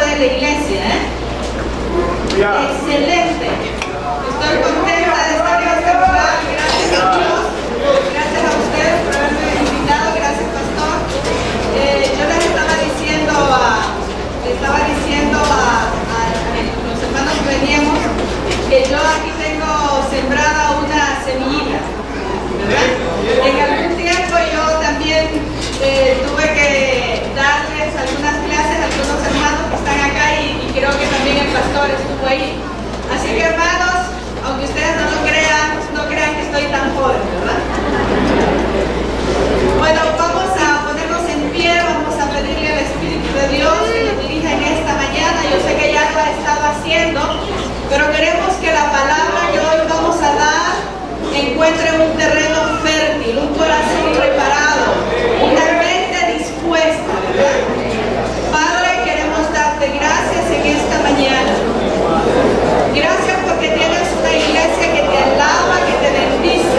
de la iglesia, Excelente. Estoy contenta de estar en este lugar. Gracias a Dios. Gracias a ustedes por haberme invitado. Gracias, pastor. Yo les estaba diciendo a los hermanos que veníamos que yo aquí tengo sembrada una semillita, ¿verdad? En algún tiempo yo también tuve que darles algunas clases a algunos hermanos que están acá y creo que también el pastor estuvo ahí. Así que, hermanos, aunque ustedes no lo crean, no crean que estoy tan joven, ¿verdad? Bueno, vamos a ponernos en pie, vamos a pedirle al Espíritu de Dios que nos dirija en esta mañana. Yo sé que ya lo ha estado haciendo, pero queremos que la palabra que hoy vamos a dar encuentre un terreno fértil, un corazón preparado, una mente dispuesta, ¿verdad? Padre, queremos darte gracias en esta mañana. Gracias porque tienes una iglesia que te alaba, que te bendice.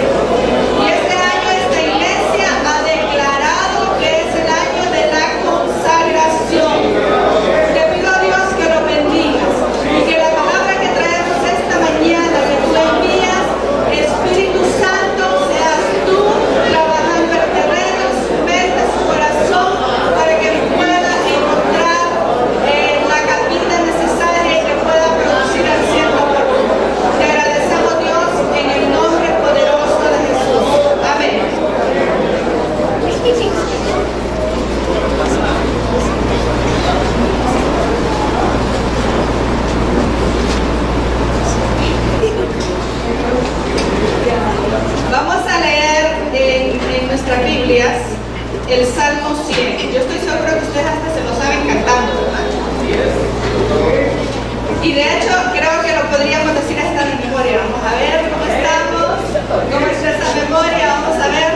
Y este año esta iglesia ha declarado que es el año de la consagración. Te pido a Dios que lo bendigas y que la palabra que traemos esta mañana, que tú envías, Espíritu Santo, seas tú trabajando el terreno, su mente, su corazón, para que pueda encontrar la capita necesaria y que pueda producir al cielo. Te agradecemos, Dios, en el nombre poderoso de Jesús. Amén. Vamos a leer en nuestras Biblias el Salmo 100. Yo estoy seguro que ustedes hasta se lo saben cantando, ¿verdad? Y de hecho creo que lo podríamos decir hasta de memoria. Vamos a ver cómo estamos, cómo es esa memoria. Vamos a ver.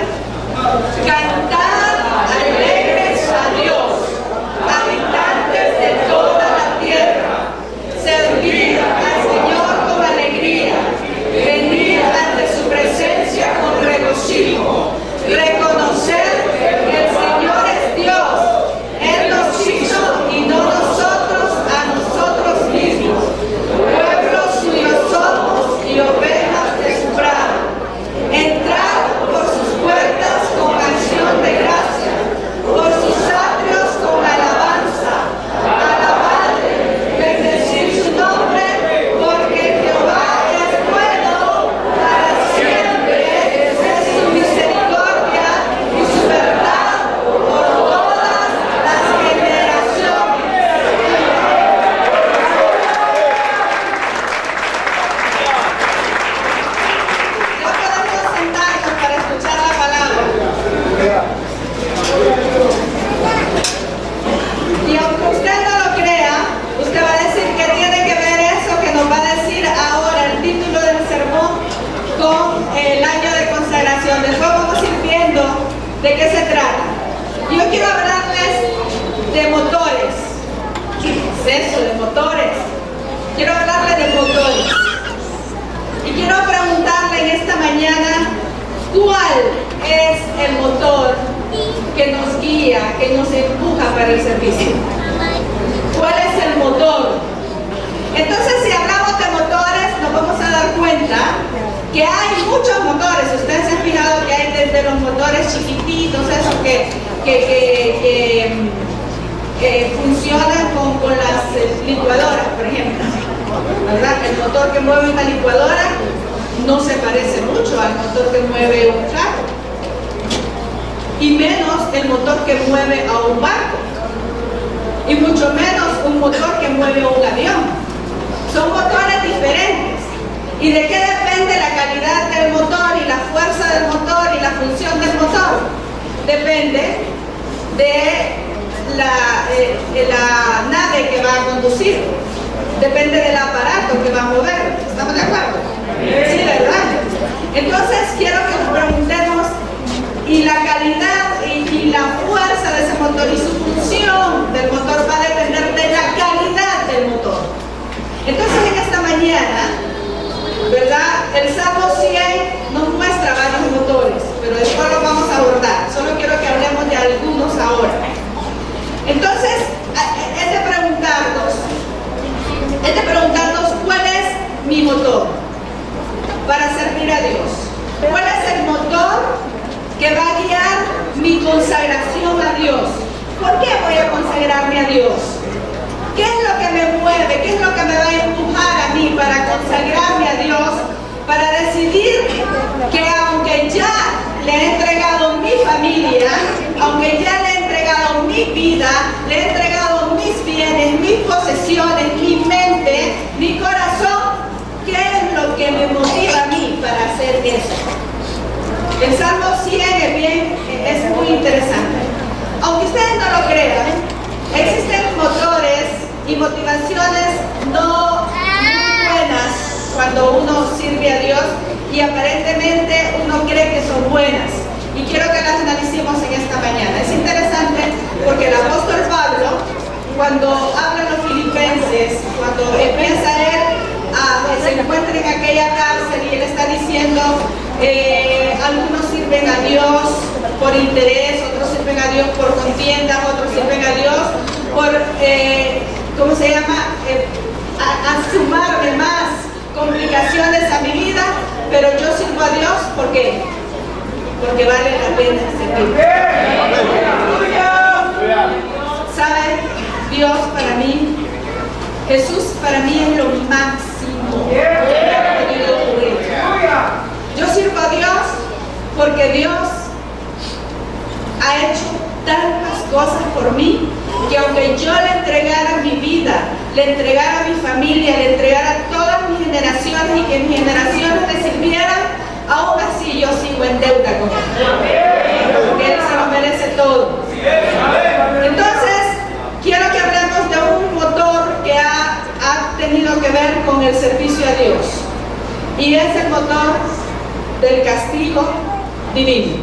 Cantad alegres a Dios, habitantes de toda la tierra. Servid al Señor con alegría. Venid ante su presencia con regocijo. Reconocer que el Señor es Dios. Él nos hizo y no nosotros a nosotros mismos. Pueblo suyo somos y ovejas de su prado. Entrad por sus puertas con acción de gracia, por sus atrios con alabanza. Alabadle, bendecid su nombre, porque Jehová es bueno, para siempre es su misericordia y su verdad por todas las generaciones. Ya podemos sentarnos para escuchar la palabra. Y aunque usted no lo crea, usted va a decir que tiene que ver eso que nos va a decir ahora el título del sermón con el año de consagración. Después vamos a ir viendo de qué se trata. Yo quiero hablarles de motores. ¿Qué es eso de motores? Quiero hablarles de motores. Y quiero preguntarle en esta mañana, ¿cuál es el motor que nos guía, que nos empuja para el servicio? ¿Cuál es el motor? Entonces, si hablamos de motores, nos vamos a dar cuenta que hay muchos motores. Ustedes se han fijado que hay desde los motores chiquititos, esos que funcionan con las licuadoras, por ejemplo, ¿verdad? El motor que mueve una licuadora no se parece mucho al motor que mueve un carro, y menos el motor que mueve a un barco, y mucho menos un motor que mueve un avión. Son motores diferentes. ¿Y de qué depende la calidad del motor y la fuerza del motor y la función del motor? Depende de la nave que va a conducir. Depende del aparato que va a mover. ¿Estamos de acuerdo? Sí, ¿verdad? Entonces quiero que nos preguntemos, y la calidad y la fuerza de ese motor y su función del motor va a depender de la calidad del motor. Entonces en esta mañana, ¿verdad? El Salmo 100 nos muestra varios motores, pero después los vamos a abordar. Solo quiero que hablemos de algunos ahora. Entonces, es de preguntarnos, motor para servir a Dios? ¿Cuál es el motor que va a guiar mi consagración a Dios? ¿Por qué voy a consagrarme a Dios? ¿Qué es lo que me mueve? ¿Qué es lo que me va a empujar a mí para consagrarme a Dios? Para decidir que aunque ya le he entregado mi familia, aunque ya le he entregado mi vida, le he entregado mis bienes, mis posesiones, mi mente, mi corazón, ¿qué es lo que me motiva a mí para hacer eso? El Salmo 100 es muy interesante. Aunque ustedes no lo crean, existen motores y motivaciones no muy buenas cuando uno sirve a Dios y aparentemente uno cree que son buenas. Y quiero que las analicemos en esta mañana. Es interesante porque el apóstol Pablo, cuando habla a los filipenses, cuando empieza él a que se encuentra en aquella cárcel y él está diciendo, algunos sirven a Dios por interés, otros sirven a Dios por contienda, otros sirven a Dios por, ¿cómo se llama? A sumarme más complicaciones a mi vida, pero yo sirvo a Dios porque vale la pena servir. ¿Saben? Dios para mí, Jesús para mí es lo máximo que ha podido ocurrir. Yo sirvo a Dios porque Dios ha hecho tantas cosas por mí que aunque yo le entregara mi vida, le entregara mi familia, le entregara todas mis generaciones y que mis generaciones le sirvieran, aún así yo sigo en deuda con Él, porque Él se lo merece todo. Entonces, quiero que hablemos de un motor que ha tenido que ver con el servicio a Dios, y es el motor del castigo divino.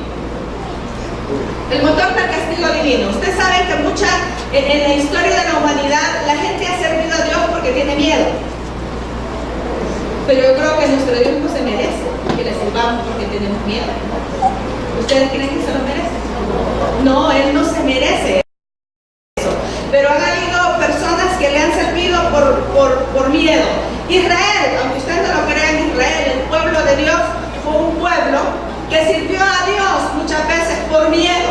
El motor del castigo divino. Ustedes saben que en la historia de la humanidad la gente ha servido a Dios porque tiene miedo. Pero yo creo que nuestro Dios no se merece que le sirvamos porque tenemos miedo. ¿Ustedes creen que se lo merece? No, Él no se merece eso. Pero han habido personas que le han servido por miedo. Israel, aunque ustedes no lo crean, Israel, el pueblo de Dios, fue un pueblo que sirvió a Dios muchas veces por miedo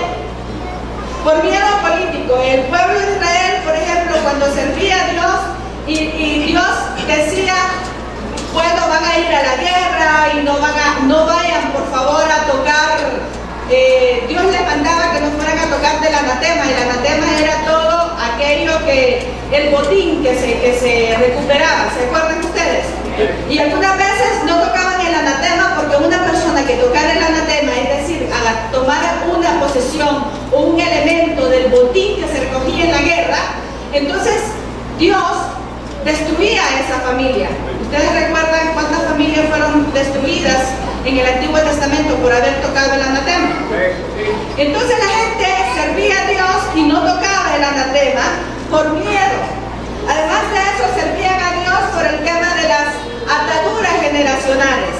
político. El pueblo de Israel, por ejemplo, cuando servía a Dios y Dios decía, bueno, van a ir a la guerra y no vayan por favor a tocar, Dios les mandaba que no fueran a tocar del anatema. El anatema era todo aquello el botín que se recuperaba. ¿Se acuerdan ustedes? Y algunas veces no tocaban el anatema porque una persona que tocara el anatema, es decir, tomara una posesión o un elemento del botín que se recogía en la guerra, entonces Dios destruía a esa familia. ¿Ustedes recuerdan cuántas familias fueron destruidas en el Antiguo Testamento por haber tocado el anatema? Entonces la gente servía a Dios y no tocaba el anatema por miedo. Además de eso, servían a Dios por el tema de las ataduras generacionales,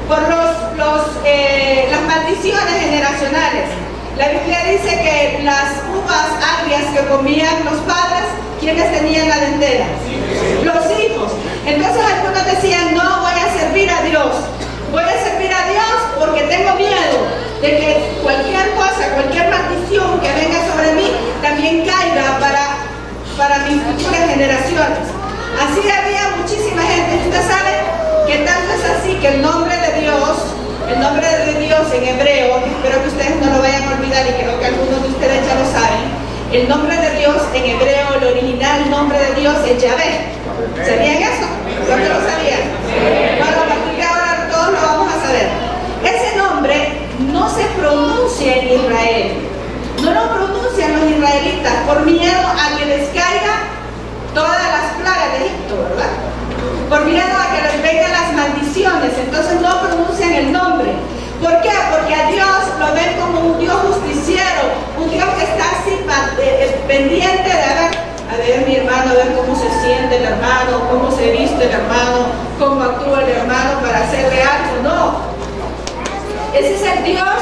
por las maldiciones generacionales. La Biblia dice que las uvas agrias que comían los padres, ¿quiénes tenían la dentera? Los hijos. Entonces algunos decían, no, voy a servir a Dios. Voy a servir a Dios porque tengo miedo de que cualquier cosa, cualquier maldición que venga sobre mí, también caiga para mis futuras generaciones. Así había muchísima gente. Usted sabe que tanto es así que el nombre de Dios en hebreo, espero que ustedes no lo vayan a olvidar y creo que algunos de ustedes ya lo saben, el nombre de Dios en hebreo, el original nombre de Dios es Yahvé. ¿Sabían eso? ¿Cuántos lo sabían? Bueno, a partir de ahora todos lo vamos a saber. Ese nombre no se pronuncia en Israel. No lo pronuncian los israelitas por miedo a que les caiga todas las plagas de Egipto, ¿verdad? Por miedo a que les vengan las maldiciones, entonces no pronuncian el nombre. ¿Por qué? Porque a Dios lo ven como un Dios justiciero, un Dios que está así pendiente de ver mi hermano, a ver cómo se siente el hermano, cómo se viste el hermano, cómo actúa el hermano para hacerle algo. No. Ese es el Dios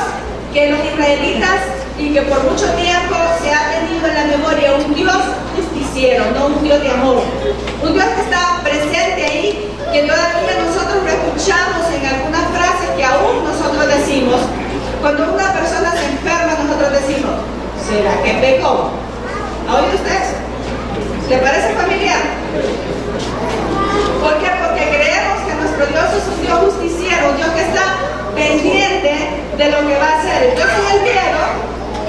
que los israelitas y que por mucho tiempo se ha tenido en la memoria, un Dios justiciero, no un Dios de amor. Un Dios que está presente ahí que todavía nosotros lo escuchamos en algunas frases que aún nosotros decimos. Cuando una persona se enferma, nosotros decimos, ¿será que pecó? ¿Ha oído usted eso? ¿Le parece familiar? ¿Por qué? Porque creemos que nuestro Dios es un Dios justiciero, un Dios que está pendiente de lo que va a hacer. Entonces el miedo,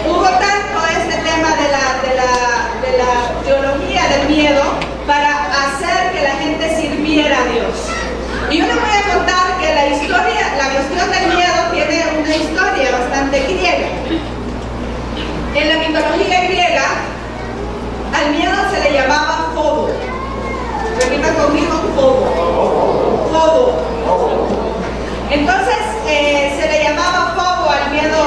hubo tanto este tema de la teología del miedo para hacer que la gente sirviera a Dios. Y yo les voy a contar que la cuestión del miedo tiene una historia bastante griega. En la mitología griega, al miedo se le llamaba fobo. Repita conmigo, fobo. Fobo. Entonces se le llamaba fobo al miedo.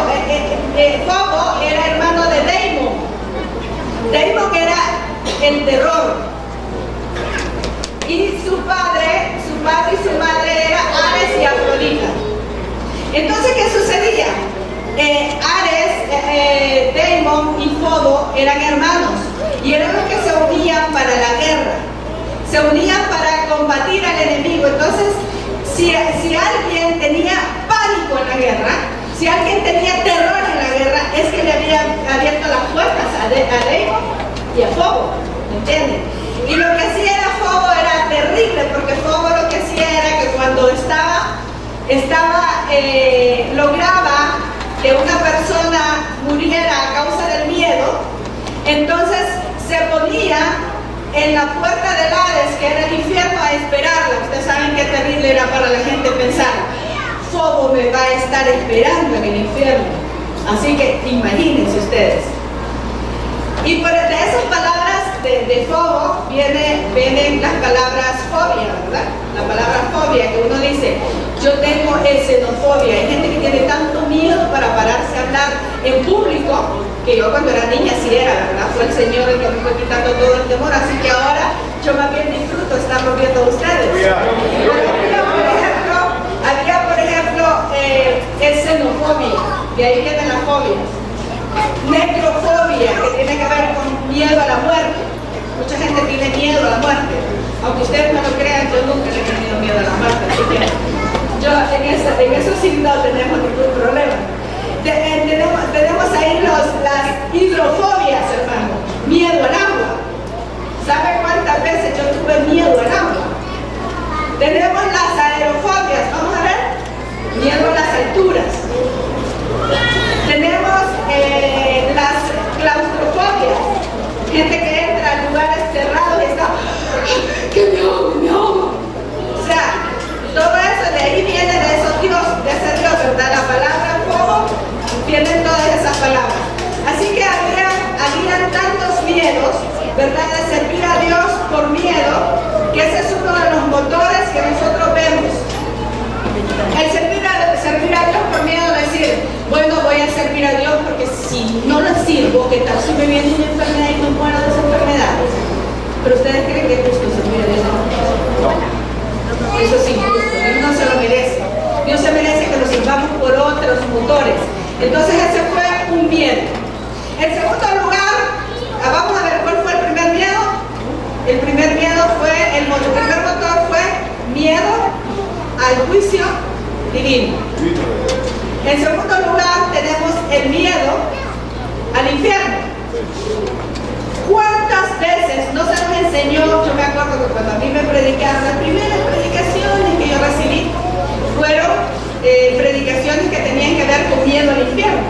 Fobo era hermano de Deimos. Deimos era el terror. Y su padre y su madre eran Ares y Afrodita. Entonces, ¿qué sucedía? Ares, Deimos y Fobo eran hermanos y eran los que se unían para la guerra, se unían para combatir al enemigo. Entonces, si alguien tenía pánico en la guerra, si alguien tenía terror en la guerra, es que le había abierto las puertas a Deimos y a Fobo, ¿me entienden? Y lo que hacía era Fobo era terrible, porque Fobo lo que hacía era que cuando lograba que una persona muriera a causa del miedo, entonces se ponía en la puerta del Hades, que era el infierno, a esperarla. Ustedes saben qué terrible era para la gente pensar, Fobo me va a estar esperando en el infierno. Así que imagínense ustedes. Y de esas palabras de Fobo vienen las palabras fobia, ¿verdad? La palabra fobia, que uno dice, yo tengo xenofobia. Hay gente que tiene tanto miedo para pararse a hablar en público, que yo cuando era niña sí era, ¿verdad? Fue el Señor el que me fue quitando todo el temor, así que ahora yo más bien disfruto estarlo viendo a ustedes. Había, por ejemplo, xenofobia, de ahí vienen las fobias. Necrofobia, que tiene que ver con miedo a la muerte. Mucha gente tiene miedo a la muerte. Aunque ustedes no lo crean, yo nunca le he tenido miedo a la muerte. Así que yo en eso sí no tenemos ningún problema. Tenemos ahí las hidrofobias, hermano. Miedo al agua. ¿Sabe cuántas veces yo tuve miedo al agua? Tenemos las aerofobias. Vamos a ver. Miedo a las alturas. Tenemos las claustrofobias, gente que entra a lugares cerrados y está, ¡que me ahogo! O sea, todo eso de ahí viene de ese Dios, ¿verdad? La palabra fuego, vienen todas esas palabras. Así que habían tantos miedos, ¿verdad? De servir a Dios por miedo, que ese es uno de los motores que nosotros vemos. El servir a Dios por miedo, decir, bueno, voy a servir a Dios porque si no lo sirvo, ¿qué tal si me viene una enfermedad y me muero de esa enfermedad? Pero ustedes creen que es justo servir a Dios. No. Eso es injusto, Dios no se lo merece. Dios se merece que lo sirvamos por otros motores. Entonces ese fue un miedo. En segundo lugar, vamos a ver cuál fue el primer miedo. El primer miedo fue, el primer motor fue miedo al juicio divino. En segundo lugar tenemos el miedo al infierno. ¿Cuántas veces no se nos enseñó? Yo me acuerdo que cuando a mí me predicaron, las primeras predicaciones que yo recibí fueron predicaciones que tenían que ver con miedo al infierno.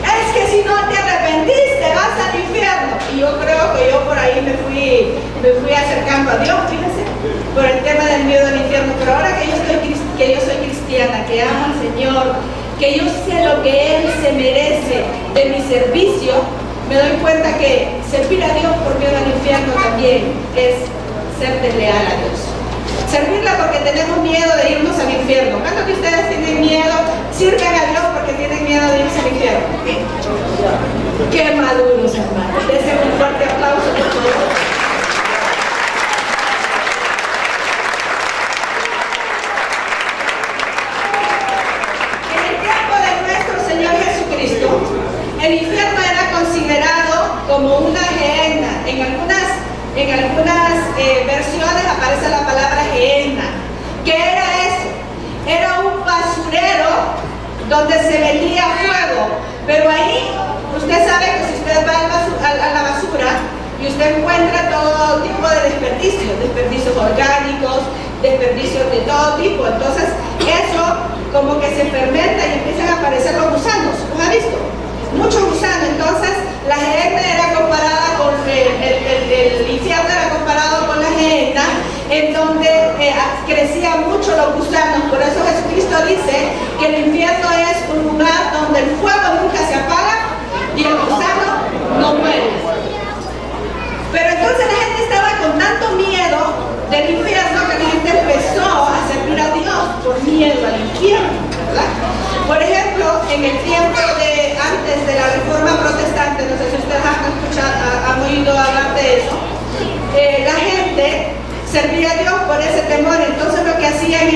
Es que si no te arrepentiste vas al infierno. Y yo creo que yo por ahí me fui acercando a Dios, fíjense, por el tema del miedo al infierno. Pero ahora que yo soy cristiana, que amo al Señor, que yo sé lo que Él se merece de mi servicio, me doy cuenta que servir a Dios por miedo al infierno también es ser desleal a Dios. Servirla porque tenemos miedo de irnos al infierno. ¿Cuántos de ustedes tienen miedo? Sirven a Dios porque tienen miedo de irse al infierno. ¡Qué maduros, hermanos! Dense un fuerte aplauso por favor. El infierno era considerado como una gehenna. En algunas versiones aparece la palabra gehenna. donde se vendía fuego. Pero ahí, usted sabe que si usted va a la basura y usted encuentra todo tipo de desperdicios orgánicos, desperdicios de todo tipo, entonces eso como que se fermenta y empiezan a aparecer los gusanos. ¿Los ha visto? Muchos gusanos. Entonces la gehenna era comparada con el infierno era comparado con la gehenna, en donde crecían mucho los gusanos. Por eso Jesucristo dice que el infierno es un lugar donde el fuego nunca se apaga y el gusano no muere. Pero entonces la gente estaba con tanto miedo del infierno que la gente empezó a servir a Dios por miedo al infierno, ¿verdad? Por ejemplo, en el tiempo antes de la Reforma Protestante, no sé si ustedes han oído hablar de eso, la gente servía a Dios por ese temor. Entonces lo que hacían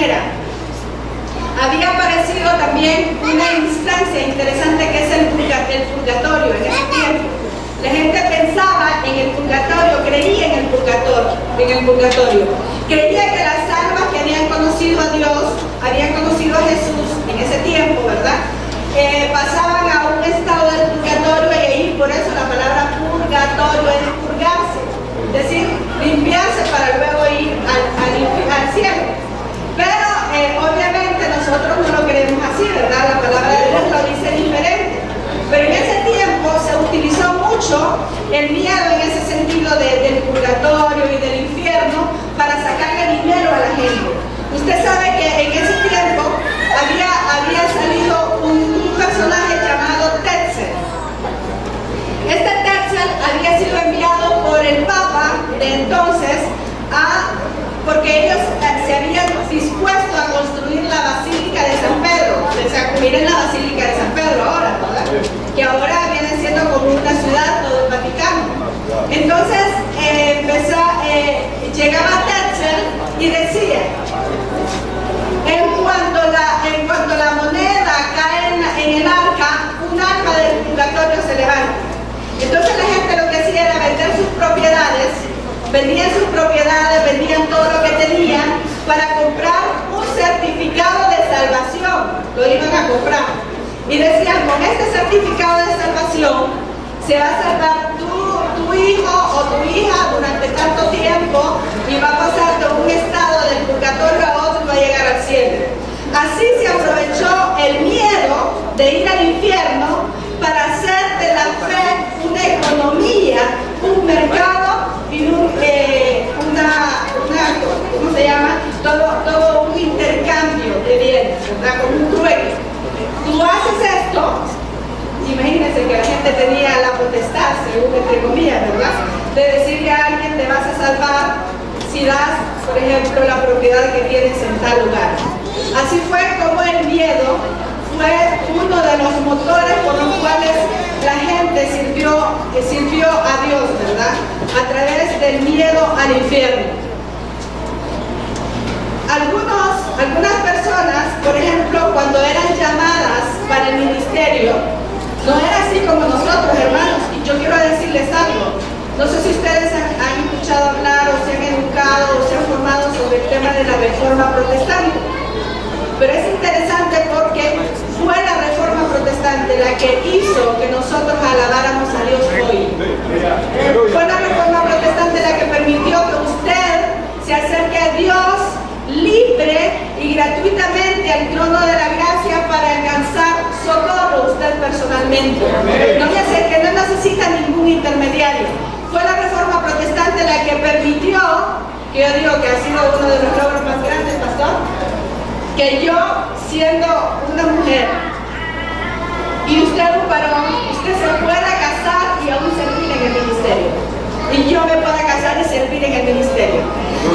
había aparecido también una instancia interesante que es el purgatorio en ese tiempo. La gente pensaba en el purgatorio, creía en el purgatorio. Creía que las almas que habían conocido a Dios, habían conocido a Jesús en ese tiempo, ¿verdad? Pasaban a un estado del purgatorio, y ahí por eso la palabra purgatorio es purgarse, es decir, limpiarse para luego ir al cielo. Pero obviamente nosotros no lo queremos así, ¿verdad? La palabra de Dios lo dice diferente. Pero en ese tiempo se utilizó mucho el miedo en ese sentido del purgatorio y del infierno para sacarle dinero a la gente. Usted sabe que en ese tiempo había salido un personaje llamado Tetzel. Este Tetzel había sido enviado por el Papa de entonces porque ellos se habían dispuesto a construir la Basílica de San Pedro. O sea, miren la Basílica de San Pedro ahora, ¿verdad? Que ahora viene siendo como una ciudad, todo el Vaticano. Entonces llegaba Tetzel y decía, en cuanto la moneda cae en el arca, un alma del purgatorio se levanta. Entonces la gente lo que hacía era vender sus propiedades, vendían todo lo que tenían para comprar un certificado de salvación. Lo iban a comprar y decían, con este certificado de salvación se va a salvar tu hijo o tu hija durante tanto tiempo y va a pasar de un estado del purgatorio a otro y va a llegar al cielo. Así se aprovechó el miedo de ir al infierno para hacer de la fe una economía, un mercado y ¿cómo se llama? Todo un intercambio de bienes, ¿verdad? Como un trueque. Tú haces esto, imagínense que la gente tenía la potestad, según entre comillas, ¿verdad? De decirle a alguien, te vas a salvar si das, por ejemplo, la propiedad que tienes en tal lugar. Así fue como el miedo fue uno de los motores por los cuales la gente sirvió a Dios, ¿verdad? A través del miedo al infierno. Algunas personas, por ejemplo, cuando eran llamadas para el ministerio, no era así como nosotros, hermanos, y yo quiero decirles algo. No sé si ustedes han escuchado hablar o se han educado o se han formado sobre el tema de la Reforma Protestante. Pero es interesante porque fue la Reforma Protestante la que hizo que nosotros alabáramos a Dios hoy. Fue la Reforma Protestante la que permitió que usted se acerque a Dios libre y gratuitamente al trono de la gracia para alcanzar socorro usted personalmente. No necesita ningún intermediario. Fue la Reforma Protestante la que permitió, que yo digo que ha sido uno de los logros más grandes, pastor, que yo, siendo una mujer y usted un varón, usted se pueda casar y aún servir en el ministerio. Y yo me pueda casar y servir en el ministerio.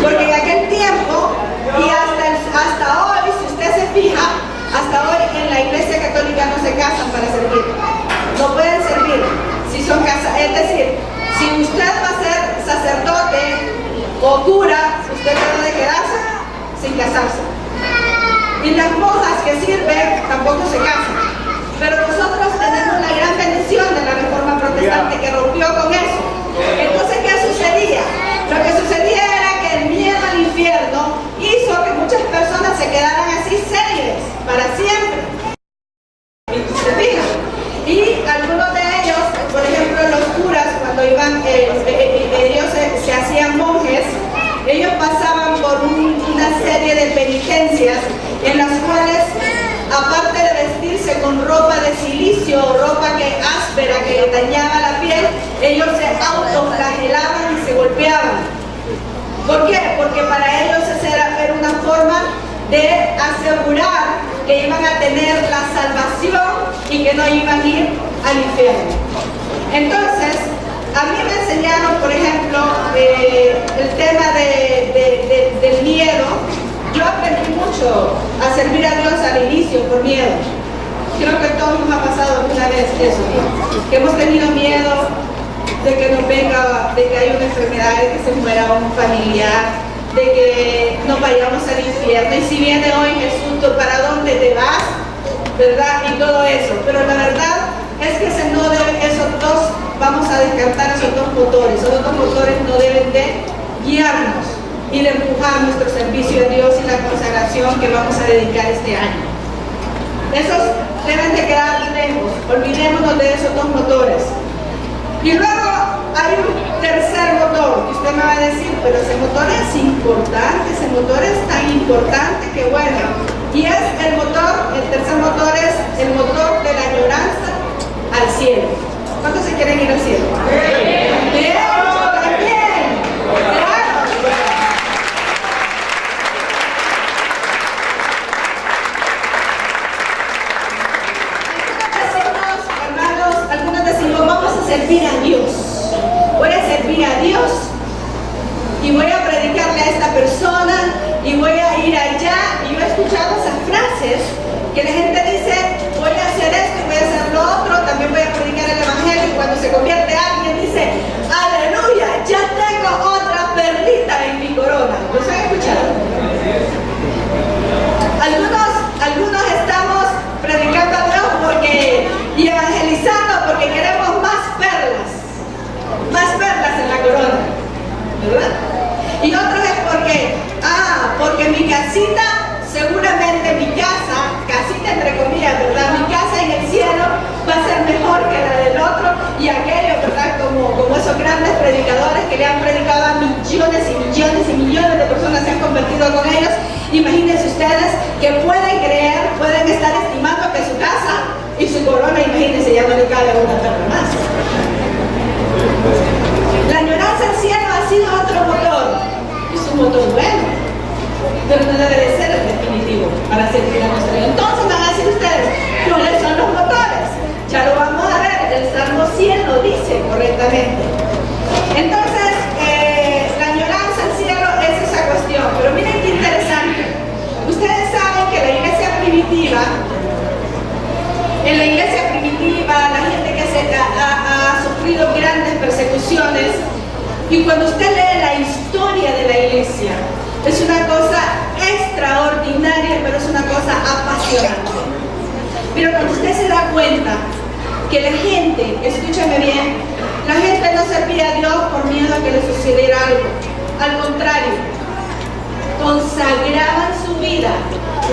Porque en aquel tiempo, y hasta hoy, si usted se fija, hasta hoy en la Iglesia Católica no se casan para servir. No pueden servir si son casados. Es decir, si usted va a ser sacerdote o cura, usted debe quedarse sin casarse. Y las monjas que sirven tampoco se casan. Pero nosotros tenemos la gran bendición de la Reforma Protestante que rompió con eso. Entonces, ¿qué sucedía? Lo que sucedía era que el miedo al infierno hizo que muchas personas se quedaran así serias para siempre. penitencias en las cuales, aparte de vestirse con ropa de silicio o ropa áspera que dañaba la piel, ellos se autoflagelaban y se golpeaban. ¿Por qué? Porque para ellos esa era una forma de asegurar que iban a tener la salvación y que no iban a ir al infierno. Entonces, a mí me enseñaron, por ejemplo, el tema del miedo. Yo aprendí mucho a servir a Dios al inicio por miedo. Creo que todos nos ha pasado alguna vez eso, que hemos tenido miedo de que nos venga, de que haya una enfermedad, de que se muera un familiar, de que no vayamos al infierno. Y si viene hoy Jesús, ¿para dónde te vas? ¿Verdad? Y todo eso. Pero la verdad es que esos dos, vamos a descartar esos dos motores. Esos dos motores no deben de guiarnos y de empujar nuestro servicio a Dios y la consagración que vamos a dedicar este año. Esos deben de quedar lejos. Olvidémonos de esos dos motores. Y luego hay un tercer motor, que usted me va a decir, pero ese motor es importante, ese motor es tan importante que bueno. Y es el tercer motor es el motor de la añoranza al cielo. ¿Cuántos se quieren ir al cielo? ¡Bien! ¡También! ¡Claro! Algunos decimos, vamos a servir a Dios. Voy a servir a Dios y voy a predicarle a esta persona y voy a ir allá. Y yo he escuchado esas frases que la gente dice, voy a hacer esto y voy a hacer lo otro, también voy a predicar el evangelio, y cuando se convierte alguien dice, aleluya, ya tengo otra perlita en mi corona. ¿Los han escuchado? Algunos estamos predicando a Dios y evangelizando porque queremos más perlas en la corona, ¿verdad? Y otros es porque mi casita, seguramente mi casita entre comillas, ¿verdad? Mi casa en el cielo va a ser mejor que la del otro, y aquello, ¿verdad? Como esos grandes predicadores que le han predicado a millones y millones y millones de personas se han convertido con ellos. Imagínense ustedes que pueden estar estimando que su casa y su corona, imagínense, ya no le cabe una perla más. La añoranza al cielo ha sido otro motor, es un motor bueno, pero no debe de ser el definitivo para servir a nuestro Dios. Entonces van a decir ustedes, ¿cuáles son los motores? Ya lo vamos a ver, el Salmo 100 lo dice correctamente. Entonces, la añoranza al cielo es esa cuestión. Pero miren qué interesante. Ustedes saben que en la iglesia primitiva, la gente que ha sufrido grandes persecuciones, y cuando usted lee la historia de la iglesia, es una cosa extraordinaria, pero es una cosa apasionante. Pero cuando usted se da cuenta que la gente, escúchame bien, la gente no servía a Dios por miedo a que le sucediera algo. Al contrario, consagraban su vida,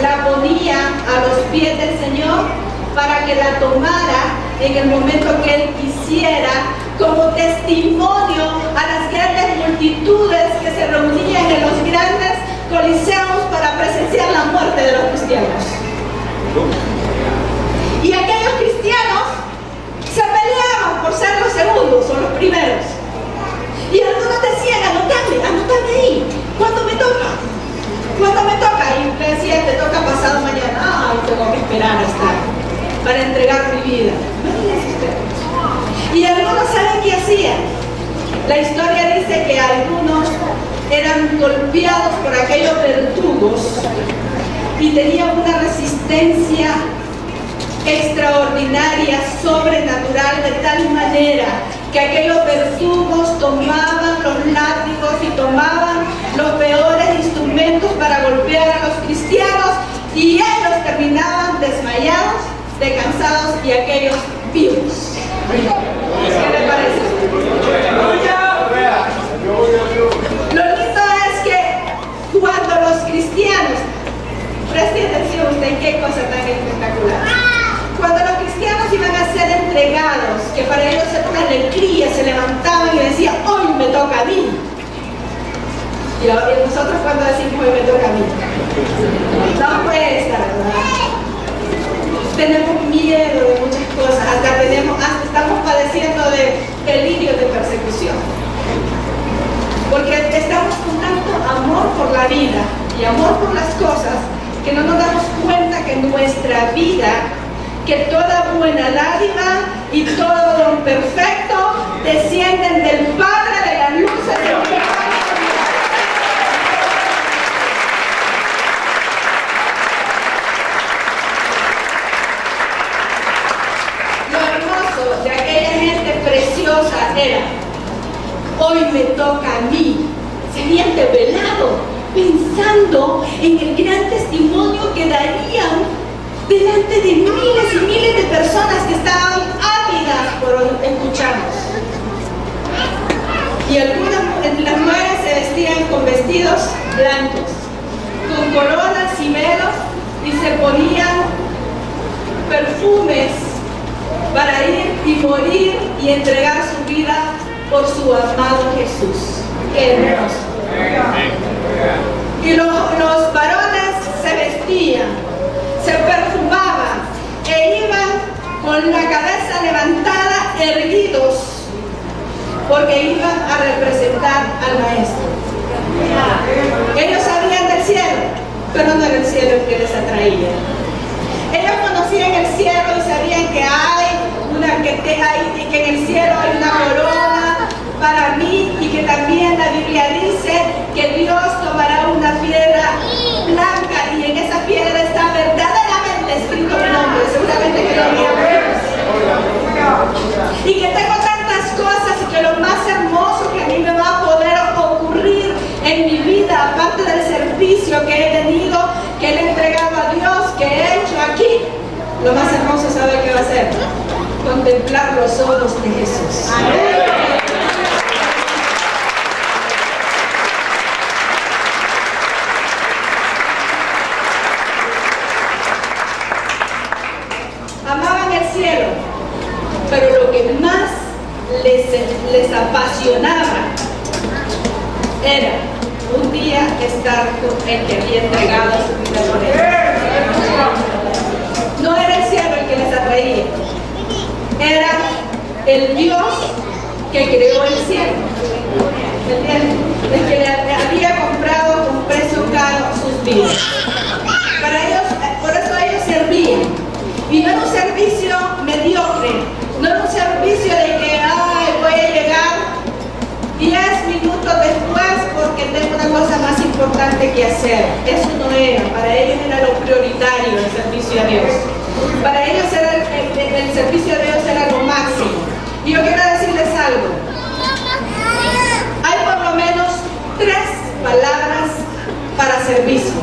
la ponían a los pies del Señor para que la tomara en el momento que Él quisiera, como testimonio a las grandes multitudes que se reunían en los grandes coliseos para presenciar la muerte de los cristianos. Y aquellos cristianos se peleaban por ser los segundos o los primeros. Y algunos decían, anótame ahí, ¿cuándo me toca? ¿Cuándo me toca? Y le decía, te toca pasado mañana. Ay, tengo que esperar para entregar mi vida. Y algunos, ¿saben qué hacían? La historia dice que algunos eran golpeados por aquellos verdugos y tenían una resistencia extraordinaria, sobrenatural, de tal manera que aquellos verdugos tomaban los látigos y tomaban los peores instrumentos para golpear a los cristianos, y ellos terminaban desmayados, descansados, y aquellos vivos. ¿Qué le parece? Lo lindo es que cuando los cristianos, preste atención usted, qué cosa tan espectacular, cuando los cristianos iban a ser entregados, que para ellos era una alegría, se levantaban y decían, hoy me toca a mí. Y nosotros cuando decimos hoy me toca a mí. No cuesta, ¿verdad? Tenemos miedo de muchas cosas, hasta estamos padeciendo de delirios de persecución. Porque estamos con tanto amor por la vida y amor por las cosas que no nos damos cuenta que nuestra vida, que toda buena dádiva y todo don perfecto descienden del Padre de las luces de Dios. De aquella gente preciosa era: hoy me toca a mí. Serían desvelados pensando en el gran testimonio que darían delante de miles y miles de personas que estaban ávidas por escucharnos. Y las mujeres se vestían con vestidos blancos, con coronas y velos, y se ponían perfumes para ir y morir y entregar su vida por su amado Jesús. ¡Qué hermoso! Y los varones se vestían, se perfumaban e iban con la cabeza levantada, erguidos, porque iban a representar al Maestro. Ellos sabían del cielo, pero no era el cielo el que les atraía. Ellos conocían el cielo y sabían que que en el cielo hay una corona para mí, y que también la Biblia dice que Dios tomará una piedra blanca y en esa piedra está verdaderamente escrito mi nombre. Seguramente que lo habíamos. Y que tengo tantas cosas, y que lo más hermoso que a mí me va a poder ocurrir en mi vida, aparte del servicio que he tenido, que le he entregado a Dios, que he hecho aquí, lo más hermoso, ¿sabe qué va a ser? Contemplar los ojos de Jesús. Amaban el cielo, pero lo que más les apasionaba era un día estar con el que había entregado su vida por él. No era el cielo el que les atraía, era el Dios que creó el cielo, el que le había comprado con precio caro sus vidas. Para ellos, por eso ellos servían, y no era un servicio mediocre, no era un servicio de que voy a llegar 10 minutos después porque tengo una cosa más importante que hacer. Eso no era, para ellos era lo prioritario, el servicio a Dios. Para ellos era el servicio a Dios era lo máximo. Y yo quiero decirles algo. Hay por lo menos 3 palabras para servicio,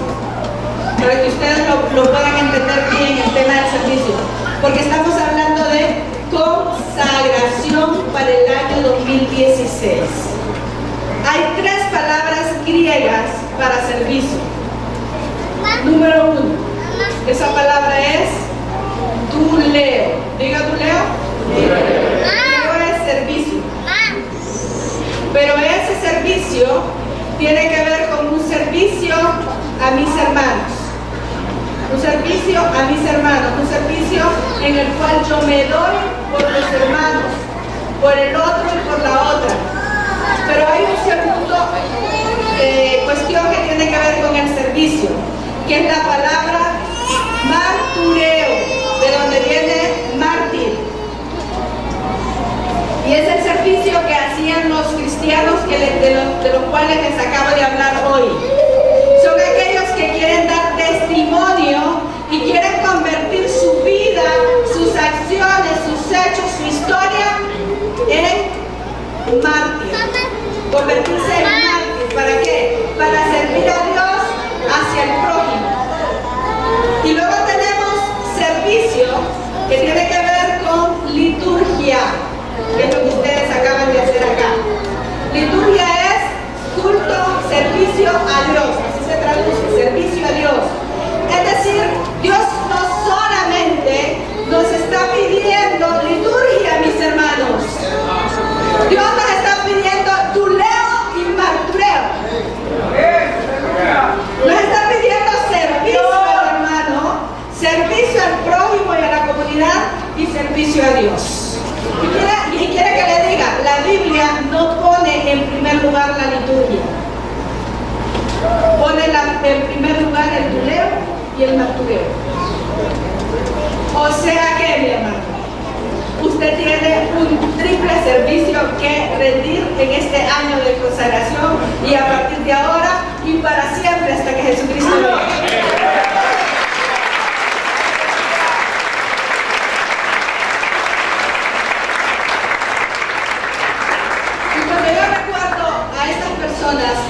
para que ustedes lo puedan entender bien, el tema del servicio, porque estamos hablando de consagración para el año 2016. Hay 3 palabras griegas para servicio. Número 1, esa palabra es duleo. Diga duleo. Duleo es servicio. Pero ese servicio tiene que ver con un servicio a mis hermanos. Un servicio a mis hermanos, un servicio en el cual yo me doy por los hermanos, por el otro y por la otra. Pero hay un segundo cuestión que tiene que ver con el servicio, que es la palabra martureo, de donde viene mártir. Y es el servicio que hacían los cristianos de los cuales les acabo de hablar hoy. Son aquellos que quieren dar testimonio y quieren convertir su vida, sus acciones, sus hechos, su historia en mártir. Convertirse en mártir. ¿Para qué? Para servir a Dios hacia el prójimo. Y luego tenemos servicio, que tiene que ver con liturgia, que es lo que ustedes acaban de hacer acá. Liturgia es culto, servicio a Dios, así se traduce, servicio a Dios. Es decir, Dios no solamente nos está pidiendo liturgia, mis hermanos. Dios nos está pidiendo duleo y martureo. en primer lugar el tuleo y el martureo. O sea que, mi hermano, usted tiene un triple servicio que rendir en este año de consagración y a partir de ahora y para siempre hasta que Jesucristo venga.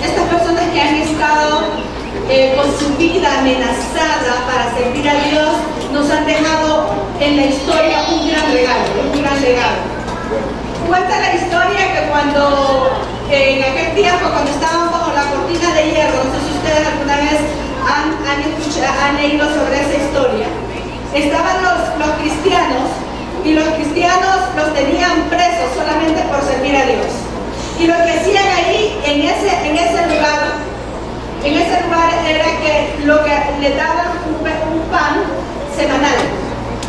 Estas personas que han estado con su vida amenazada para servir a Dios, nos han dejado en la historia un gran legado. Cuenta la historia que en aquel tiempo, cuando estaban bajo la cortina de hierro, no sé si ustedes alguna vez han leído sobre esa historia, estaban los cristianos, y los cristianos los tenían presos solamente por servir a Dios. Y lo que hacían ahí, en ese lugar era que le daban un pan semanal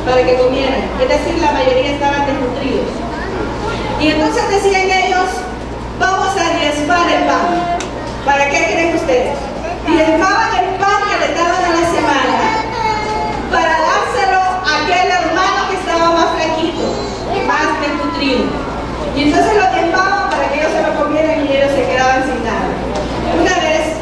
para que comieran. Es decir, la mayoría estaban desnutridos. Y entonces decían ellos, vamos a diezmar el pan. ¿Para qué creen ustedes? Diezmaban el pan que le daban a la semana para dárselo a aquel hermano que estaba más flaquito, más desnutrido. Y entonces lo diezmaban para que ellos se lo comieran y ellos se quedaban sin nada. Una vez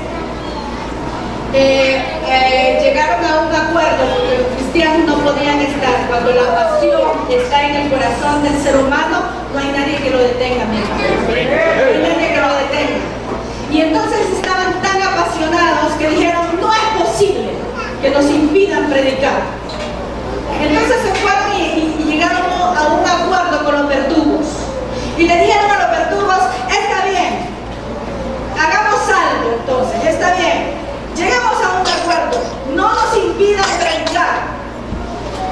llegaron a un acuerdo porque los cristianos no podían estar. Cuando la pasión está en el corazón del ser humano, no hay nadie que lo detenga, mi hermano. No hay nadie que lo detenga. Y entonces estaban tan apasionados que dijeron, no es posible que nos impidan predicar. Entonces se fueron y llegaron a un acuerdo con los verdugos. Y le dijeron a los verdugos, está bien, hagamos algo entonces, está bien, llegamos a un acuerdo, no nos impidan predicar,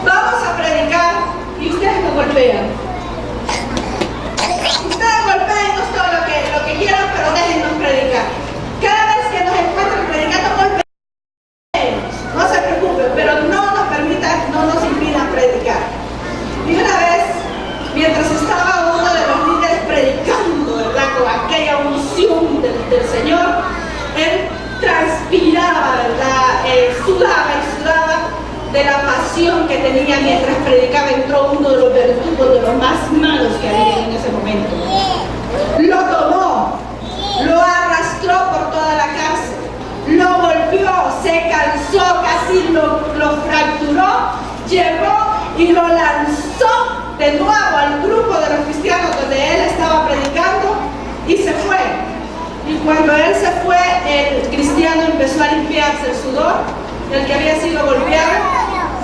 vamos a predicar y ustedes nos golpean. Ustedes golpeennos todo lo que quieran, pero déjennos predicar. Cada vez que nos encuentren predicando, golpeennos, no se preocupen, pero no nos impidan predicar. Y una vez, mientras estaba uno de los líderes predicando, ¿verdad?, con aquella unción del Señor, él transpiraba, ¿verdad?, sudaba de la pasión que tenía mientras predicaba. Entró uno de los verdugos, de los más malos que había en ese momento. Lo tomó, lo arrastró por toda la cárcel, lo golpeó, se cansó, casi lo fracturó, llegó y lo lanzó de nuevo al grupo de los cristianos donde él estaba predicando y se fue. Y cuando él se fue, el cristiano empezó a limpiarse el sudor, el que había sido golpeado,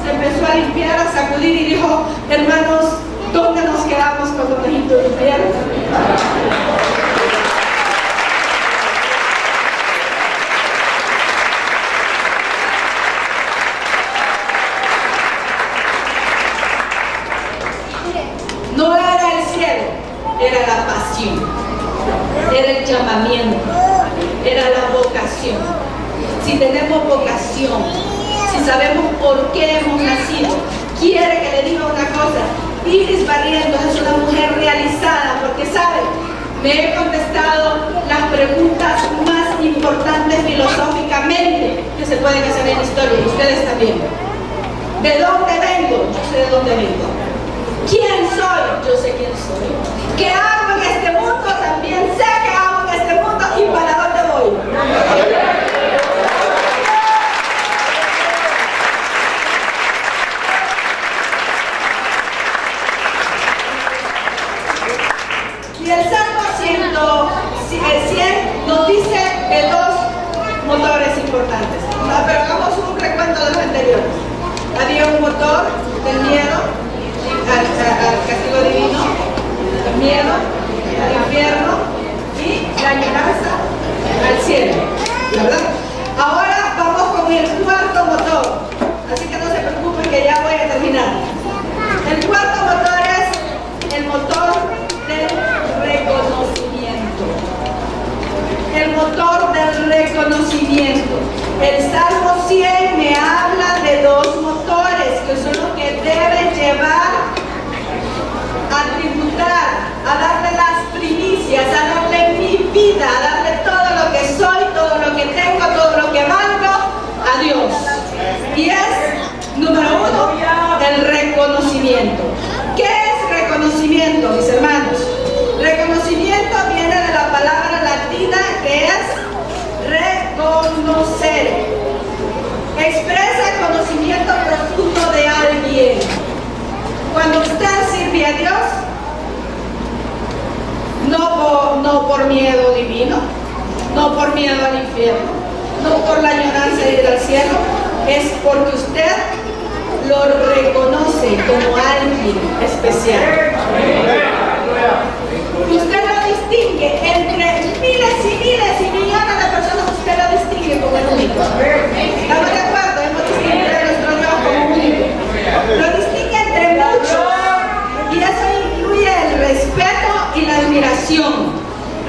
se empezó a limpiar, a sacudir y dijo, hermanos, ¿dónde nos quedamos cuando nos interrumpieron? No era el cielo, era la pasión, era el llamamiento, era la vocación. Si tenemos vocación, si sabemos por qué hemos nacido, quiere que le diga una cosa, Iris Barrientos es una mujer realizada porque sabe, me he contestado las preguntas más importantes filosóficamente que se pueden hacer en la historia, y ustedes también. ¿De dónde vengo? Yo sé de dónde vengo. ¿Quién soy? Yo sé quién soy. ¿Qué hago en este mundo? También sé qué hago en este mundo y para dónde voy. Y el Salmo 100 nos dice de dos motores importantes. No, pero hagamos un recuento de los anteriores. Había un motor del miedo al castigo divino, el miedo al infierno y la añoranza al cielo, ¿verdad? Ahora vamos con el cuarto motor, así que no se preocupen que ya voy a terminar. El cuarto motor es el motor del reconocimiento. El motor del reconocimiento. El Salmo 100 me habla de dos motores que son los que deben llevar a tributar, a darle las primicias, a darle mi vida, a darle todo lo que soy, todo lo que tengo, todo lo que vale miedo divino, no por miedo al infierno, no por la añoranza de ir al cielo, es porque usted lo reconoce como alguien especial. Usted lo distingue entre miles y miles y millones de personas, usted lo distingue como el único. ¿Estamos de acuerdo? Hemos distinguido a nuestro Dios como único. Lo distingue entre muchos y eso incluye el respeto y la admiración.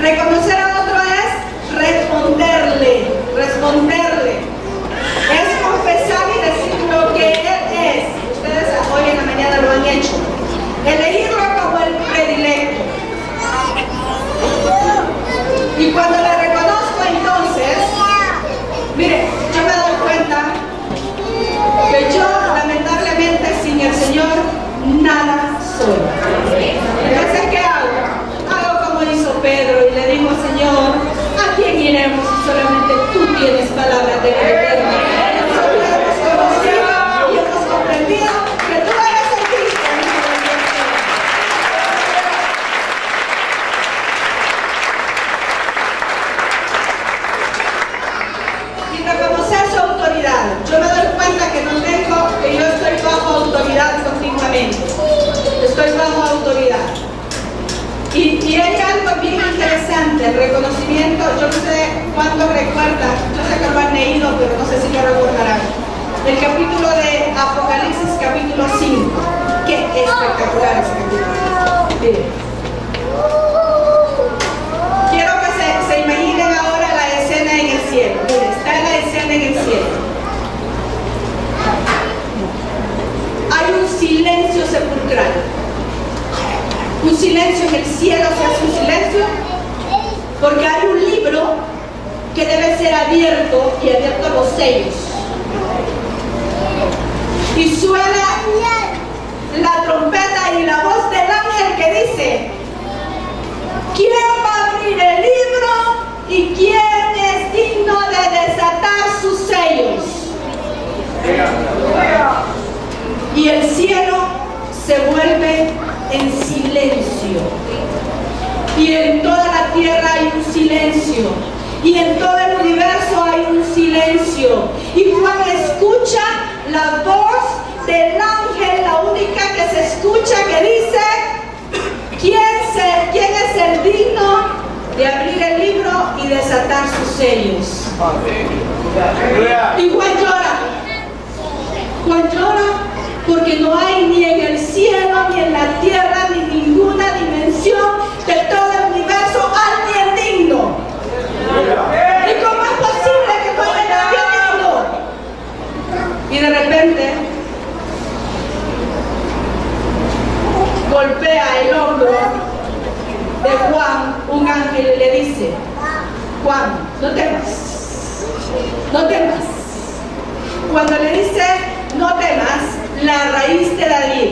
Reconocer a otro es responderle. Es confesar y decir lo que Él es. Ustedes hoy en la mañana lo han hecho. Elegirlo como el predilecto. Y cuando le reconozco entonces, mire, yo me doy cuenta que yo lamentablemente sin el Señor nada soy. Entonces, ¿qué hago? Hago como hizo Pedro y le digo, Señor, ¿a quién iremos si solamente tú tienes palabras de vida eterna? Nosotros hemos conocido y hemos comprendido que tú eres el Cristo. Y reconocer su autoridad. Yo me doy cuenta que yo estoy bajo autoridad continuamente. Estoy bajo autoridad. Y hay algo bien interesante, el reconocimiento. Yo no sé cuánto recuerdan, yo sé que lo han leído, pero no sé si lo recordarán. El capítulo de Apocalipsis, capítulo 5. Qué espectacular ese capítulo. Miren. Quiero que se imaginen ahora la escena en el cielo. Miren, está la escena en el cielo. Hay un silencio sepulcral. Un silencio en el cielo, se hace un silencio porque hay un libro que debe ser abierto y abierto los sellos. Y suena la trompeta y la voz del ángel que dice: ¿quién va a abrir el libro y quién es digno de desatar sus sellos? Y el cielo se vuelve en silencio. Y en toda la tierra hay un silencio. Y en todo el universo hay un silencio. Y Juan escucha la voz del ángel, la única que se escucha, que dice: ¿quién es el digno de abrir el libro y desatar sus sellos? Y Juan llora. Juan llora porque no hay ni en el cielo, ni en la tierra, ni ninguna dimensión de todo el universo alguien digno. ¿Y cómo es posible que no haya alguien digno? Y de repente golpea el hombro de Juan un ángel y le dice: Juan, no temas, no temas. Cuando le dice no temas, la raíz de David,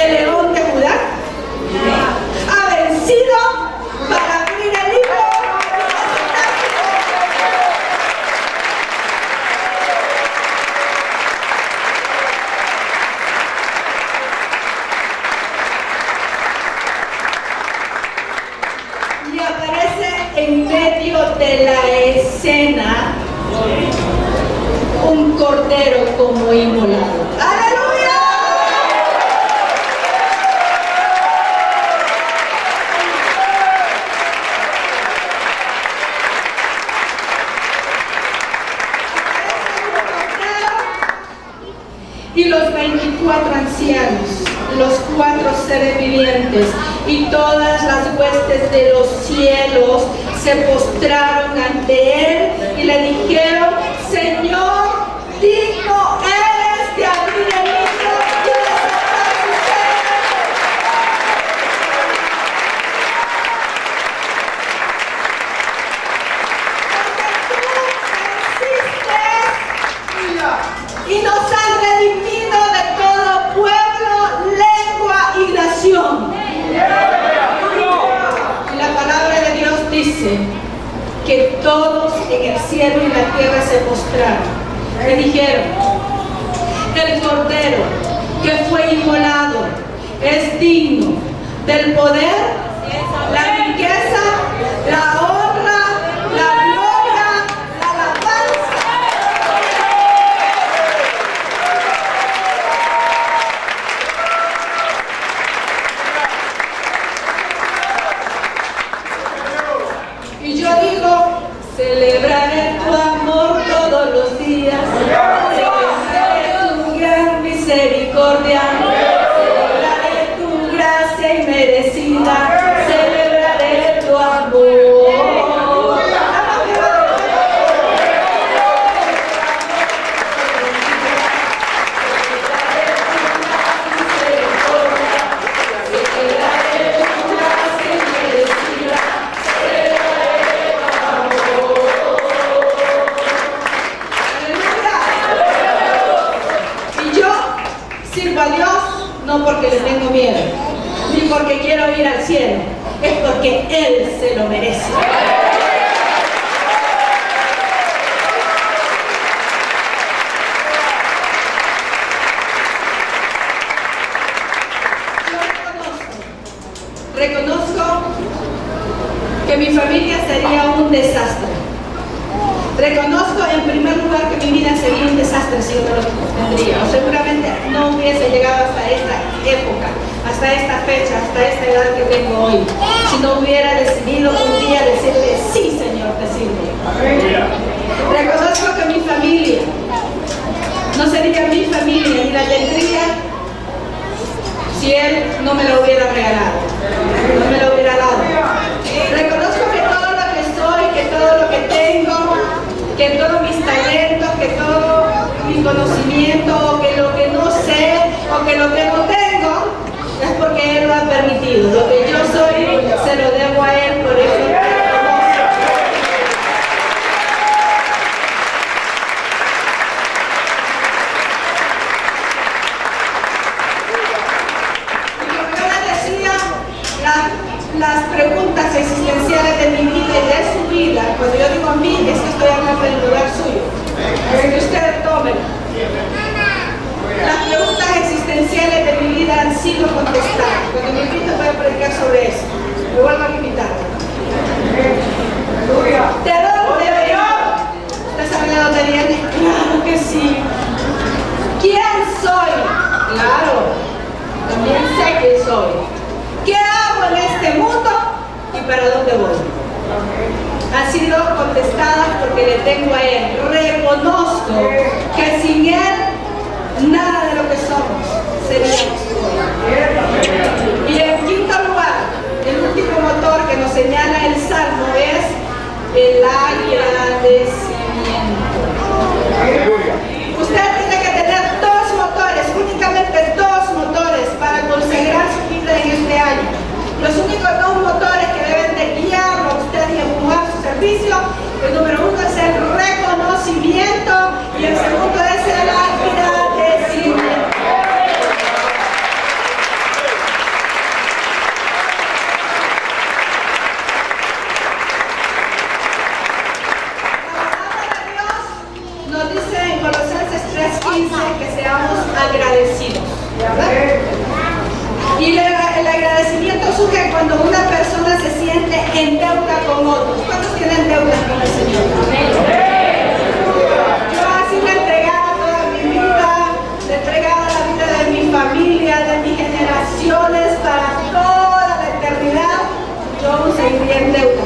el león de Judá, ha vencido para abrir el libro. Y aparece en medio de la escena un cordero como inmolado. ¡Aleluya! Y los 24 ancianos, los 4 seres vivientes y todas las huestes de los cielos se postraron ante él y le dijeron: Señor, digno eres de abrir el libro y desatar sus sellos. Porque tú existes y nos has redimido de todo pueblo, lengua y nación. Y la palabra de Dios dice que todos en el cielo y en la tierra se postraron. Le dijeron: el cordero que fue inmolado es digno del poder la riqueza, la honra, la gloria, la alabanza. Y yo digo, celebraré tu amor todos los días, celebraré tu gran misericordia, celebraré tu gracia inmerecida, celebraré tu amor. Sirvo a Dios no porque le tengo miedo, ni porque quiero ir al cielo, es porque Él se lo merece. Yo reconozco que mi familia sería un desastre. Reconozco en primer lugar que mi vida sería un desastre si yo no lo tendría, o seguramente no hubiese llegado hasta esta época, hasta esta fecha, hasta esta edad que tengo hoy, si no hubiera decidido un día decirle, sí Señor, te sirvo. Reconozco que mi familia no sería mi familia, ni la tendría si Él no me lo hubiera regalado, no me lo hubiera dado. Reconozco que todo lo que soy, que todo lo que tengo, que todos mis talentos, que todo mi conocimiento, o que lo que no sé, o que lo que no tengo, es porque Él lo ha permitido. Lo que yo soy, se lo debo a Él, por eso lo reconozco. Y como yo les decía, las preguntas existenciales de mi vida y de su vida, cuando yo digo a mí, es que estoy hablando del lugar suyo, para que ustedes tomen. Las preguntas existenciales de mi vida han sido contestadas. Cuando me invito voy a predicar sobre eso. Me vuelvo a invitar. ¿De dónde vengo? ¿Usted sabe de dónde viene? Claro que sí. ¿Quién soy? Claro, también sé quién soy. ¿Qué hago en este mundo y para dónde voy? Han sido contestadas porque le tengo a Él. Reconozco que sin Él nada de lo que somos seríamos hoy. Y en quinto lugar, el último motor que nos señala el Salmo es el agradecimiento. Usted tiene que tener dos motores, únicamente dos motores para consagrar su vida en este año. Los únicos dos motores que deben de guiarlo a usted y empujar su servicio, el número uno es el reconocimiento y el segundo es el agradecimiento. La palabra de Dios nos dice en Colosenses 3:15 que seamos agradecidos, ¿verdad? Y el agradecimiento surge cuando una persona se siente en deuda con otros. ¿Cuántos tienen deuda con el Señor? Yo así me entregaba toda mi vida, le entregaba la vida de mi familia, de mis generaciones, para toda la eternidad. Yo aún seguiría en deuda.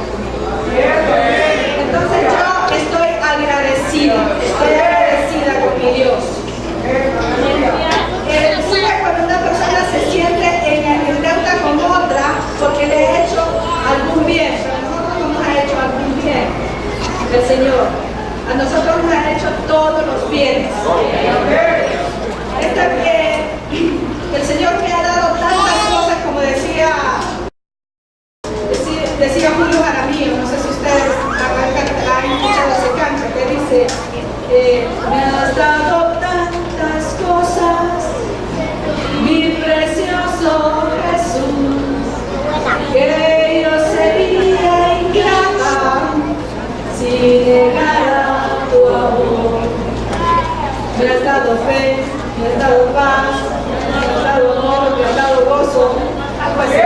Entonces yo estoy agradecida con mi Dios. Surge cuando una persona se siente en deuda con otra porque le ha hecho algún bien, pero a nosotros no nos ha hecho algún bien el Señor. A nosotros nos ha hecho todos los bienes. El Señor me ha dado tantas cosas, como decía Julio Jaramillo, no sé si ustedes han escuchado ese canto que dice, me has dado tantas cosas, mi precioso Jesús, que yo sería ingrata si negara tu amor. Me has dado fe, me has dado paz, me has dado amor, me has dado gozo, algo así.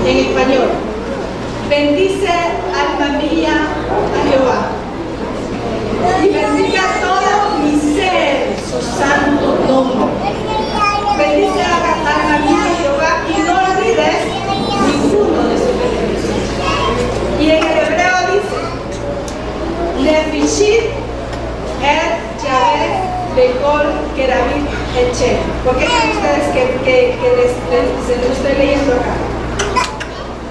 en español. Bendice, alma mía, a Jehová. Y bendiga todo mi ser, su santo nombre. Bendice, alma mía, a Jehová, y no olvides ninguno de sus beneficios. Y en el hebreo dice, Nefishit et Yahvé Bekol Kerabit Eche. ¿Por qué creen ustedes que se lo estoy leyendo acá?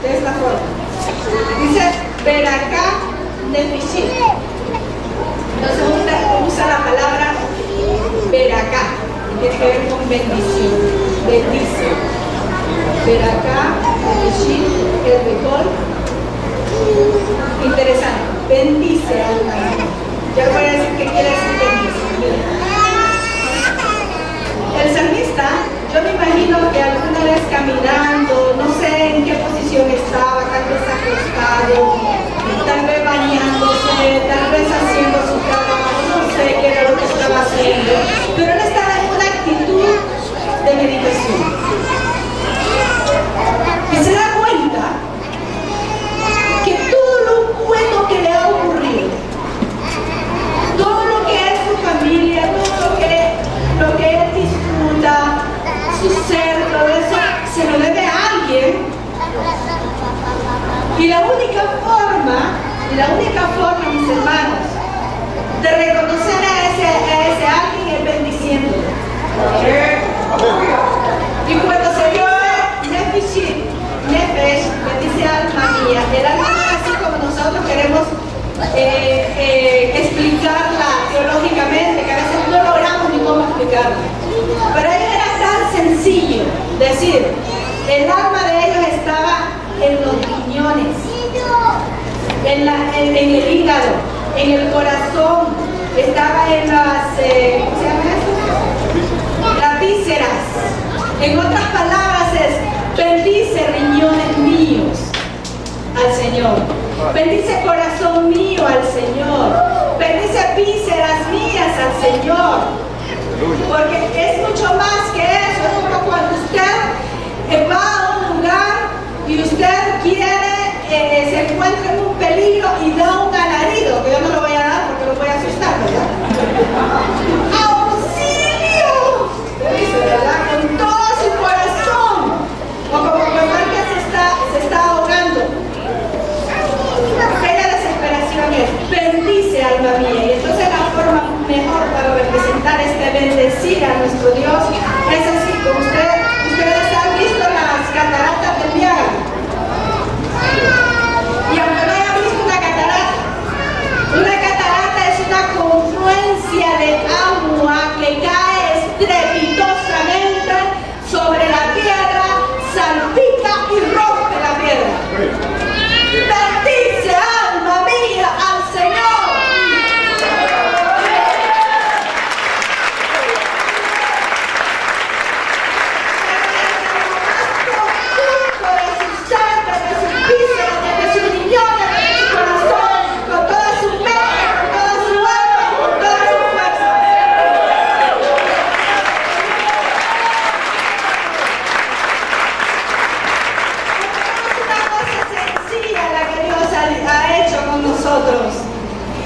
De esta forma. Dice Beracá Nefishit. Entonces usa la palabra Beracá, que tiene que ver con bendición. Bendice. Beracá Nefishit el Bekol. Interesante. Bendice alma mía. Ya voy a decir qué quiere decir bendice. El salmista, yo me imagino que alguna vez caminando, no sé en qué posición estaba, tal vez acostado, tal vez bañándose, tal vez haciendo su trabajo, no sé qué era lo que estaba haciendo, pero él estaba en una actitud de meditación. Y se da cuenta que todo lo bueno que le ha ocurrido, todo lo que es su familia, todo lo que él disfruta, su ser, todo eso, se lo debe a alguien. Y la única forma, mis hermanos, de reconocer a ese alguien es bendiciéndolo. Y cuando se dice Nefishit, Nefesh, bendice alma mía, el alma no es así como nosotros queremos explicarla teológicamente, que a veces no logramos ni cómo explicarla. Pero ellos era tan sencillo decir, el alma de ellos estaba en los riñones, en el hígado, en el corazón, estaba en las, ¿cómo se llama eso? Las vísceras. En otras palabras es, bendice riñones míos al Señor. Bendice corazón mío al Señor. Bendice vísceras mías al Señor. Porque es mucho más que eso. Es como cuando usted va a un lugar y usted quiere, se encuentra en un peligro y da un alarido, que yo no lo voy a dar porque lo voy a asustar, ¿verdad? ¡Auxilio! Dice, ¿verdad? Con todo su corazón. O como cuando alguien se está ahogando. Aquella desesperación es, bendice alma mía. Y entonces la forma mejor para representar este bendecir a nuestro Dios es así, como ustedes han visto las cataratas del Niágara. Y aunque no hayan visto una catarata es una confluencia de agua que cae estrepitosamente sobre la tierra, salpica y rompe la piedra. Bendice alma mía al Señor.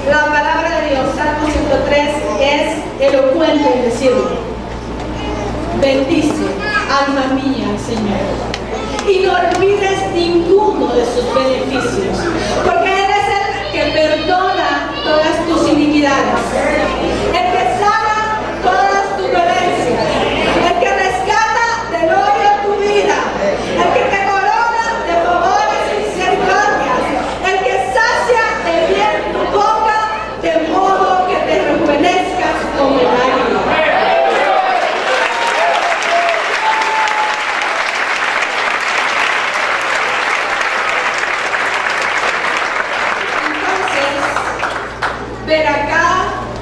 La palabra de Dios, Salmo 103, es elocuente en decirlo. Bendice, alma mía, al Señor. Y no olvides ninguno de sus beneficios, porque Él es el que perdona todas tus iniquidades, el que sana todas tus dolencias, el que rescata del hoyo tu vida, el que te corona de favores y misericordias, el que sacia de bien tu boca, de modo que te rejuvenezcas como el águila. Entonces, Beracá,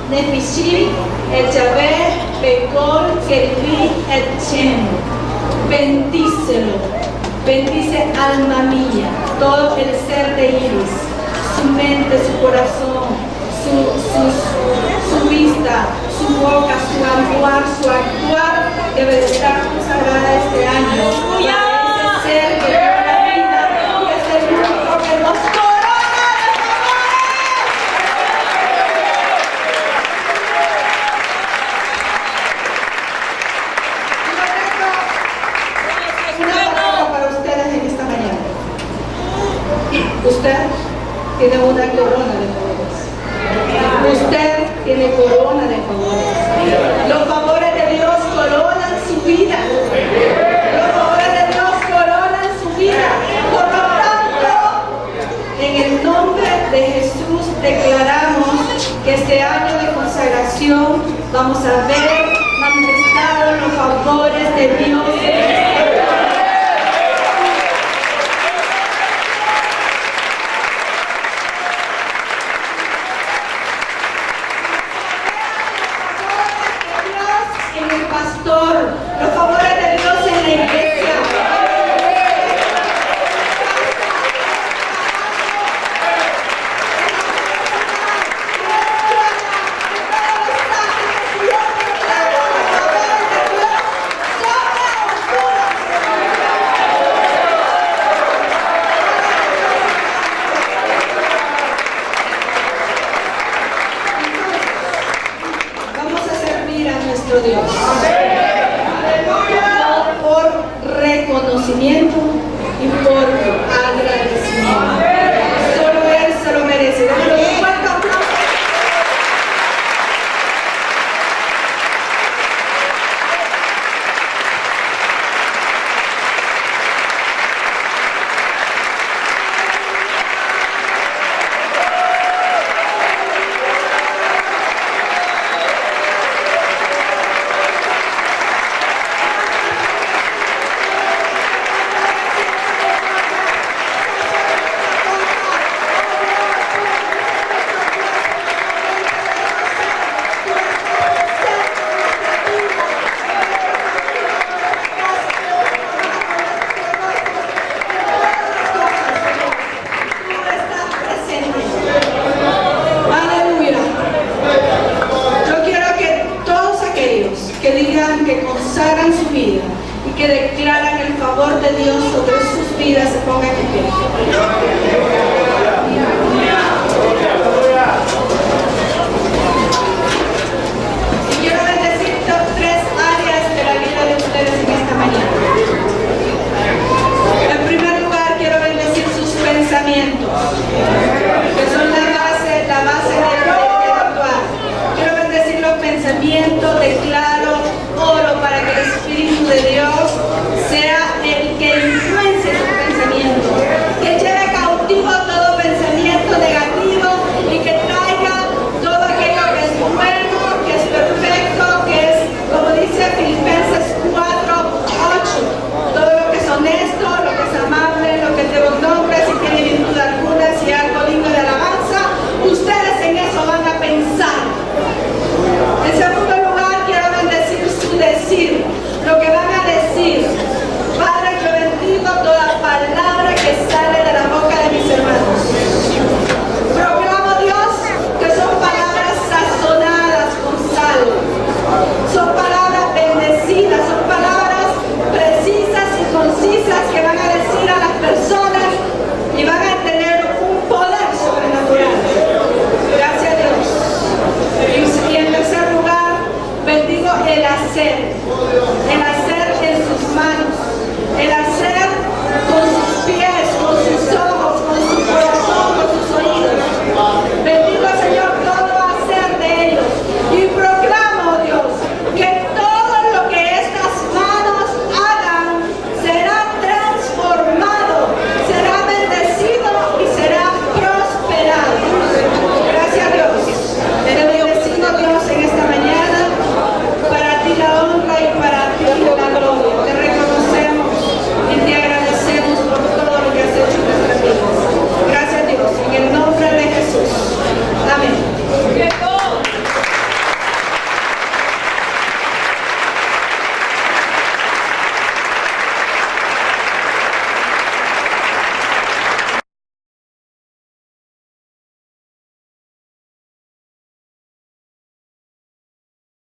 Nefishit, el Yahvé, Bekol, Keribí, el Shem. Bendícelo, bendice alma mía, todo el ser de Iris, su mente, su corazón, su vista, su boca, su actuar debe de estar consagrada este año para ese ser que dio la vida Usted tiene una corona de favores. Usted tiene corona de favores. Los favores de Dios coronan su vida. Los favores de Dios coronan su vida. Por lo tanto, en el nombre de Jesús declaramos que este año de consagración vamos a ver manifestados los favores de Dios. Los favores de Dios en la iglesia. Vamos a servir a nuestro Dios. Reconocimiento y por agradecimiento. Solo Él se lo merece. Déjalo un fuerte aplauso. Que consagran su vida y que declaran el favor de Dios sobre sus vidas se pongan en pie.